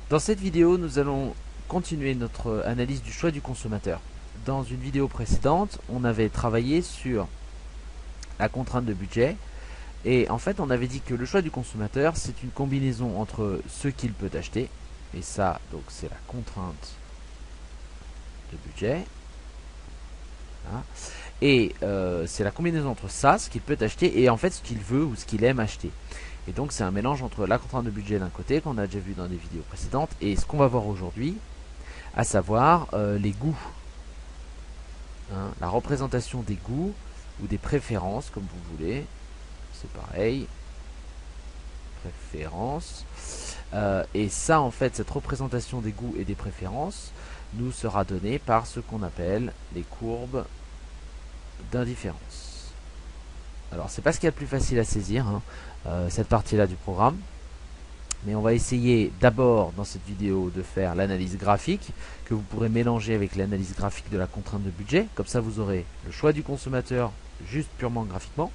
Dans cette vidéo, nous allons continuer notre analyse du choix du consommateur. Dans une vidéo précédente, on avait travaillé sur la contrainte de budget et en fait on avait dit que le choix du consommateur c'est une combinaison entre ce qu'il peut acheter, et ça donc c'est la contrainte de budget, voilà. Et c'est la combinaison entre ça, ce qu'il peut acheter, et en fait ce qu'il veut ou ce qu'il aime acheter. Et donc c'est un mélange entre la contrainte de budget d'un côté, qu'on a déjà vu dans des vidéos précédentes, et ce qu'on va voir aujourd'hui, à savoir les goûts, hein, la représentation des goûts ou des préférences, comme vous voulez, c'est pareil, préférences, et ça en fait, cette représentation des goûts et des préférences nous sera donnée par ce qu'on appelle les courbes d'indifférence. Alors c'est pas ce qu'il y a de plus facile à saisir, hein, cette partie là du programme, mais on va essayer d'abord dans cette vidéo de faire l'analyse graphique, que vous pourrez mélanger avec l'analyse graphique de la contrainte de budget. Comme ça vous aurez le choix du consommateur juste purement graphiquement,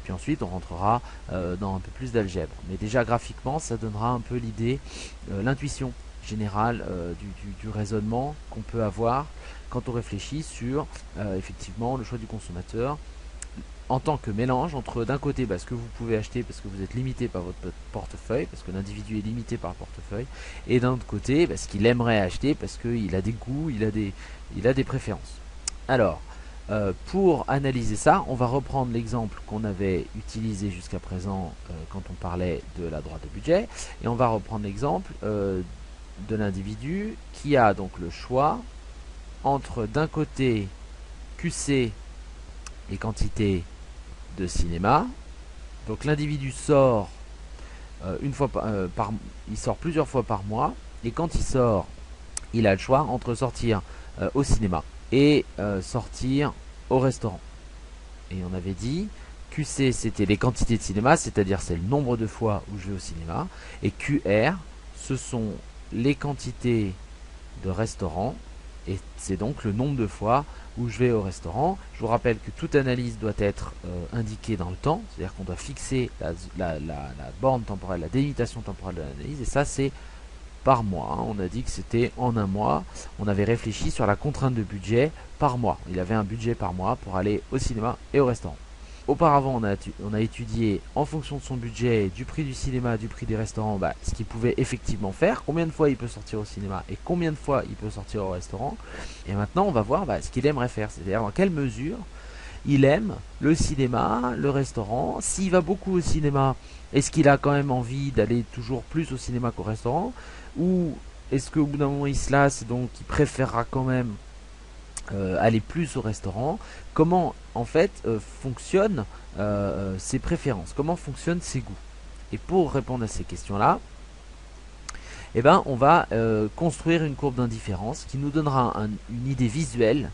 puis ensuite on rentrera dans un peu plus d'algèbre. Mais déjà graphiquement ça donnera un peu l'idée, l'intuition générale du raisonnement qu'on peut avoir quand on réfléchit sur effectivement le choix du consommateur en tant que mélange entre d'un côté ce que vous pouvez acheter parce que vous êtes limité par votre portefeuille, parce que l'individu est limité par le portefeuille, et d'un autre côté ce qu'il aimerait acheter parce qu'il a des goûts, il a des préférences. Alors pour analyser ça, on va reprendre l'exemple qu'on avait utilisé jusqu'à présent quand on parlait de la droite de budget, et on va reprendre l'exemple de l'individu qui a donc le choix entre d'un côté QC, les quantités de cinéma. Donc l'individu sort une fois il sort plusieurs fois par mois, et quand il sort, il a le choix entre sortir au cinéma et sortir au restaurant. Et on avait dit QC c'était les quantités de cinéma, c'est-à-dire c'est le nombre de fois où je vais au cinéma, et QR ce sont les quantités de restaurants, et c'est donc le nombre de fois où je vais au restaurant. Je vous rappelle que toute analyse doit être indiquée dans le temps, c'est-à-dire qu'on doit fixer la borne temporelle, la délimitation temporelle de l'analyse, et ça c'est par mois, hein. On a dit que c'était en un mois, on avait réfléchi sur la contrainte de budget par mois. Il avait un budget par mois pour aller au cinéma et au restaurant. Auparavant, on a étudié en fonction de son budget, du prix du cinéma, du prix des restaurants, ce qu'il pouvait effectivement faire, combien de fois il peut sortir au cinéma et combien de fois il peut sortir au restaurant. Et maintenant, on va voir ce qu'il aimerait faire, c'est-à-dire dans quelle mesure il aime le cinéma, le restaurant. S'il va beaucoup au cinéma, est-ce qu'il a quand même envie d'aller toujours plus au cinéma qu'au restaurant, ou est-ce qu'au bout d'un moment il se lasse, donc il préférera quand même aller plus au restaurant? Comment en fait fonctionnent ses préférences, comment fonctionnent ses goûts? Et pour répondre à ces questions là, on va construire une courbe d'indifférence qui nous donnera une idée visuelle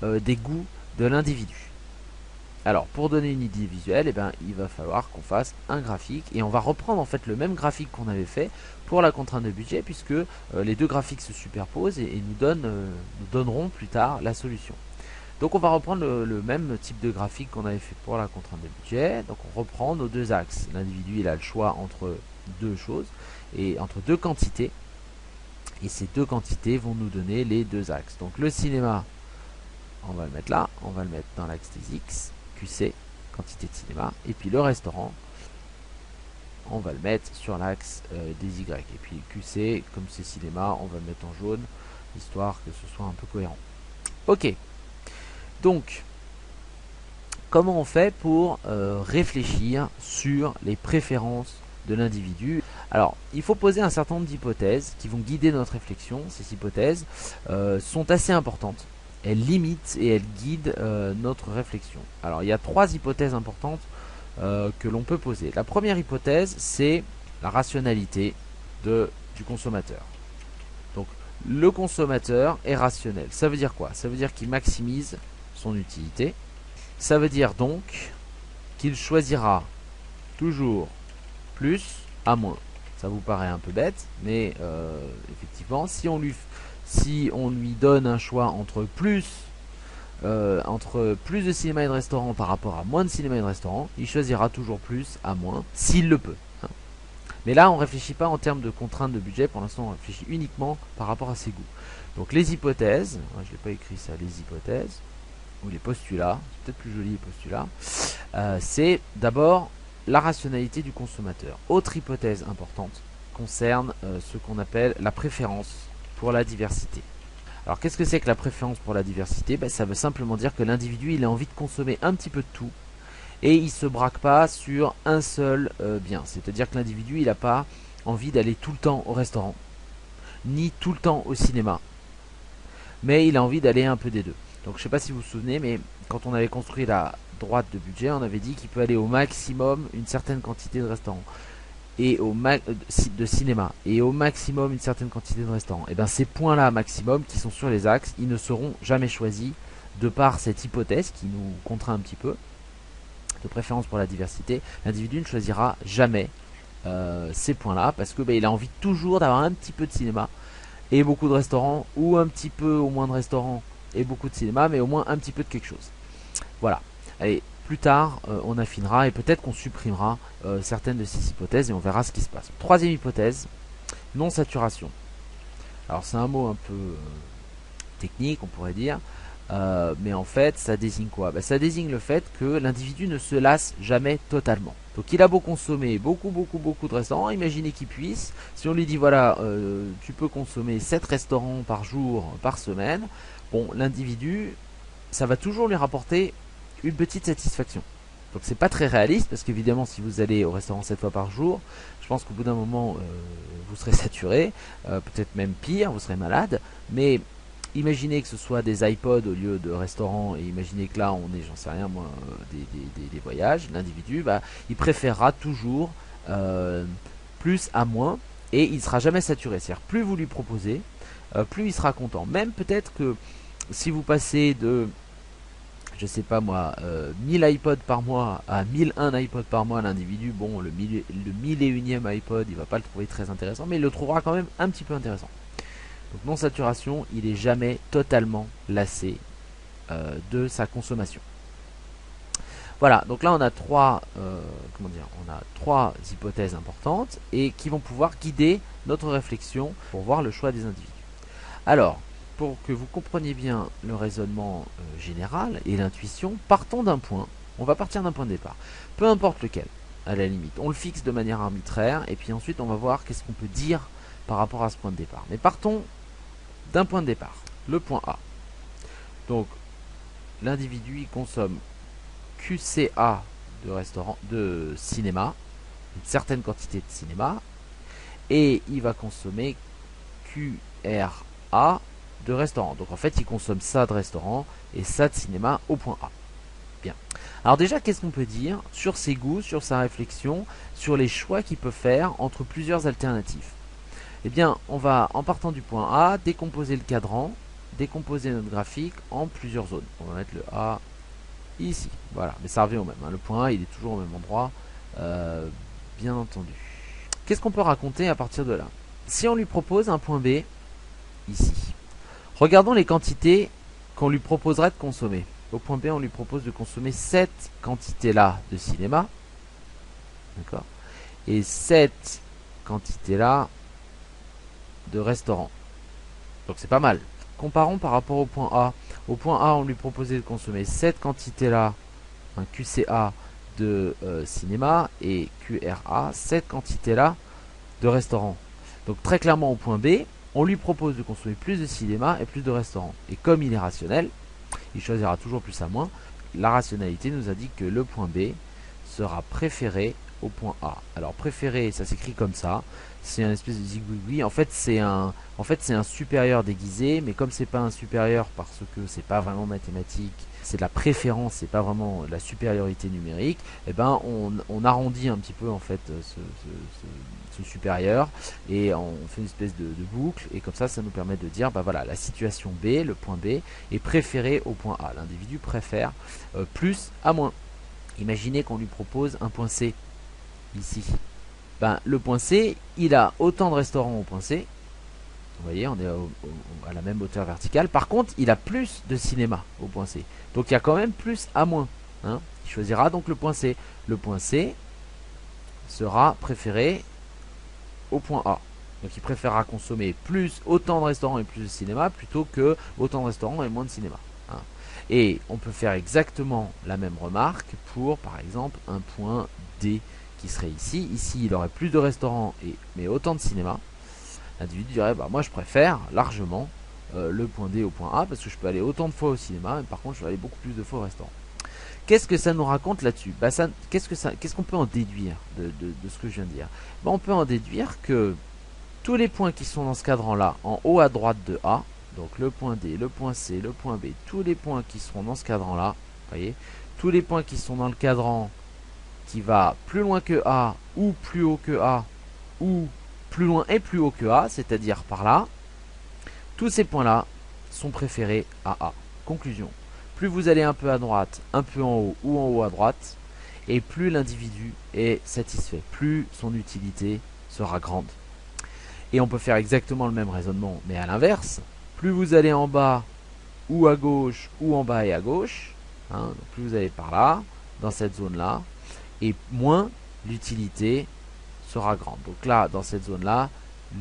des goûts de l'individu. Alors pour donner une idée visuelle, il va falloir qu'on fasse un graphique, et on va reprendre en fait le même graphique qu'on avait fait pour la contrainte de budget, puisque les deux graphiques se superposent et nous donneront plus tard la solution. Donc on va reprendre le même type de graphique qu'on avait fait pour la contrainte de budget. Donc on reprend nos deux axes. L'individu il a le choix entre deux choses, et entre deux quantités, et ces deux quantités vont nous donner les deux axes. Donc le cinéma, on va le mettre là, on va le mettre dans l'axe des X, QC, quantité de cinéma, et puis le restaurant, on va le mettre sur l'axe des Y, et puis QC, comme c'est cinéma, on va le mettre en jaune, histoire que ce soit un peu cohérent. Ok, donc, comment on fait pour réfléchir sur les préférences de l'individu? Alors, il faut poser un certain nombre d'hypothèses qui vont guider notre réflexion. Ces hypothèses sont assez importantes. Elles limitent et elles guident notre réflexion. Alors, il y a trois hypothèses importantes que l'on peut poser. La première hypothèse, c'est la rationalité du consommateur. Donc, le consommateur est rationnel. Ça veut dire quoi? Ça veut dire qu'il maximise son utilité. Ça veut dire donc qu'il choisira toujours plus à moins. Ça vous paraît un peu bête, mais effectivement, si on lui donne un choix entre plus entre plus de cinéma et de restaurant par rapport à moins de cinéma et de restaurant, il choisira toujours plus à moins, s'il le peut. Hein. Mais là, on ne réfléchit pas en termes de contraintes de budget, pour l'instant on réfléchit uniquement par rapport à ses goûts. Donc les hypothèses, je n'ai pas écrit ça, les hypothèses, ou les postulats, c'est peut-être plus joli les postulats, c'est d'abord la rationalité du consommateur. Autre hypothèse importante concerne ce qu'on appelle la préférence pour la diversité. Alors qu'est-ce que c'est que la préférence pour la diversité? Ça veut simplement dire que l'individu il a envie de consommer un petit peu de tout et il ne se braque pas sur un seul bien. C'est-à-dire que l'individu il n'a pas envie d'aller tout le temps au restaurant, ni tout le temps au cinéma, mais il a envie d'aller un peu des deux. Donc je ne sais pas si vous vous souvenez, mais quand on avait construit la droite de budget, on avait dit qu'il peut aller au maximum une certaine quantité de restaurants et de cinéma et au maximum une certaine quantité de restaurants. Et bien ces points-là maximum qui sont sur les axes, ils ne seront jamais choisis de par cette hypothèse qui nous contraint un petit peu de préférence pour la diversité. L'individu ne choisira jamais ces points-là parce que il a envie toujours d'avoir un petit peu de cinéma et beaucoup de restaurants, ou un petit peu au moins de restaurants et beaucoup de cinéma, mais au moins un petit peu de quelque chose. Voilà. Allez, plus tard, on affinera et peut-être qu'on supprimera certaines de ces hypothèses et on verra ce qui se passe. Troisième hypothèse, non-saturation. Alors c'est un mot un peu technique, on pourrait dire, mais en fait, ça désigne quoi? Ça désigne le fait que l'individu ne se lasse jamais totalement. Donc il a beau consommer beaucoup de restaurants, imaginez qu'il puisse, si on lui dit voilà, tu peux consommer 7 restaurants par jour, par semaine, bon, l'individu, ça va toujours lui rapporter une petite satisfaction. Donc c'est pas très réaliste parce qu'évidemment si vous allez au restaurant 7 fois par jour, je pense qu'au bout d'un moment vous serez saturé, peut-être même pire, vous serez malade, mais imaginez que ce soit des iPods au lieu de restaurants et imaginez que là on est, j'en sais rien moi, des voyages, l'individu il préférera toujours plus à moins et il ne sera jamais saturé. C'est-à-dire plus vous lui proposez, plus il sera content. Même peut-être que si vous passez de je sais pas moi, 1000 iPods par mois à 1001 iPods par mois, l'individu, bon, le 1001e iPod, il va pas le trouver très intéressant, mais il le trouvera quand même un petit peu intéressant. Donc non saturation, il est jamais totalement lassé de sa consommation. Voilà, donc là on a trois hypothèses importantes et qui vont pouvoir guider notre réflexion pour voir le choix des individus. Alors, pour que vous compreniez bien le raisonnement général et l'intuition, partons d'un point. On va partir d'un point de départ. Peu importe lequel, à la limite. On le fixe de manière arbitraire et puis ensuite on va voir qu'est-ce qu'on peut dire par rapport à ce point de départ. Mais partons d'un point de départ, le point A. Donc, l'individu il consomme QCA de cinéma, une certaine quantité de cinéma, et il va consommer QRA de restaurant. Donc en fait, il consomme ça de restaurant et ça de cinéma au point A. Bien. Alors déjà, qu'est-ce qu'on peut dire sur ses goûts, sur sa réflexion, sur les choix qu'il peut faire entre plusieurs alternatives? Eh bien, on va, en partant du point A, décomposer le cadran, décomposer notre graphique en plusieurs zones. On va mettre le A ici. Voilà, mais ça revient au même. Hein. Le point A, il est toujours au même endroit, bien entendu. Qu'est-ce qu'on peut raconter à partir de là? Si on lui propose un point B, ici, regardons les quantités qu'on lui proposerait de consommer. Au point B, on lui propose de consommer cette quantité-là de cinéma. D'accord. Et cette quantité-là de restaurant. Donc c'est pas mal. Comparons par rapport au point A. Au point A, on lui proposait de consommer cette quantité-là, un QCA de cinéma, et QRA, cette quantité-là de restaurant. Donc très clairement au point B, on lui propose de consommer plus de cinéma et plus de restaurants. Et comme il est rationnel, il choisira toujours plus à moins. La rationalité nous indique que le point B sera préféré au point A. Alors préféré, ça s'écrit comme ça. C'est un espèce de zigouigoui. En fait, c'est un supérieur déguisé, mais comme c'est pas un supérieur parce que c'est pas vraiment mathématique, c'est de la préférence, c'est pas vraiment la supériorité numérique. Et ben, on arrondit un petit peu en fait ce supérieur et on fait une espèce de boucle et comme ça nous permet de dire voilà, la situation B, le point B est préféré au point A. L'individu préfère plus à moins. Imaginez qu'on lui propose un point C ici. Le point C, il a autant de restaurants au point C Vous voyez, on est à la même hauteur verticale. Par contre, il a plus de cinéma au point C. Donc il y a quand même plus A-. Hein. Il choisira donc le point C. Le point C sera préféré au point A. Donc il préférera consommer autant de restaurants et plus de cinéma plutôt que autant de restaurants et moins de cinéma. Hein. Et on peut faire exactement la même remarque pour par exemple un point D qui serait ici. Ici il aurait plus de restaurants mais autant de cinéma. L'individu dirait bah, moi je préfère largement le point D au point A parce que je peux aller autant de fois au cinéma, mais par contre je vais aller beaucoup plus de fois au restaurant. Qu'est-ce que ça nous raconte là-dessus? Bah, qu'est-ce qu'on peut en déduire de ce que je viens de dire? Bah, on peut en déduire que tous les points qui sont dans ce cadran-là, en haut à droite de A, donc le point D, le point C, le point B, tous les points qui seront dans ce cadran-là, voyez, tous les points qui sont dans le cadran qui va plus loin que A, ou plus haut que A, ou plus loin et plus haut que A, c'est-à-dire par là, tous ces points-là sont préférés à A. Conclusion. Plus vous allez un peu à droite, un peu en haut ou en haut à droite, et plus l'individu est satisfait, plus son utilité sera grande. Et on peut faire exactement le même raisonnement, mais à l'inverse. Plus vous allez en bas ou à gauche ou en bas et à gauche, hein, donc plus vous allez par là, dans cette zone-là, et moins l'utilité sera grande. Donc là, dans cette zone-là,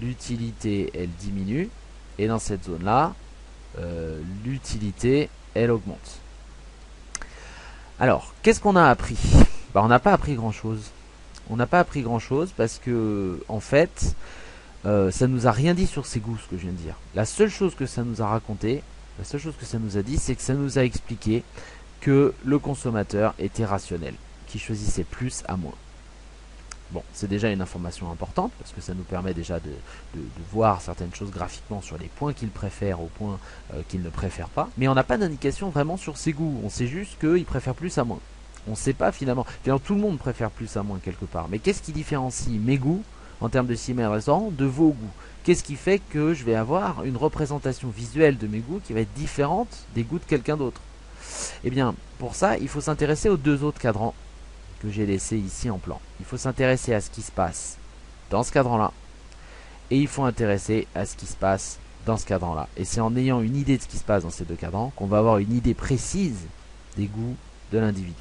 l'utilité, elle diminue, et dans cette zone-là, l'utilité, elle augmente. Alors, qu'est-ce qu'on a appris? Bah, on n'a pas appris grand-chose. On n'a pas appris grand-chose parce que, en fait, ça nous a rien dit sur ses goûts, ce que je viens de dire. La seule chose que ça nous a raconté, la seule chose que ça nous a dit, c'est que ça nous a expliqué que le consommateur était rationnel, qui choisissait plus à moins. Bon, c'est déjà une information importante parce que ça nous permet déjà de voir certaines choses graphiquement sur les points qu'il préfère aux points qu'il ne préfère pas. Mais on n'a pas d'indication vraiment sur ses goûts. On sait juste qu'il préfère plus à moins. On ne sait pas finalement. Finalement, tout le monde préfère plus à moins quelque part. Mais qu'est-ce qui différencie mes goûts en termes de cinéma et de restaurant de vos goûts? Qu'est-ce qui fait que je vais avoir une représentation visuelle de mes goûts qui va être différente des goûts de quelqu'un d'autre? Eh bien, pour ça, il faut s'intéresser aux deux autres cadrans que j'ai laissé ici en plan. Il faut s'intéresser à ce qui se passe dans ce cadran-là. Et il faut intéresser à ce qui se passe dans ce cadran-là. Et c'est en ayant une idée de ce qui se passe dans ces deux cadrans qu'on va avoir une idée précise des goûts de l'individu.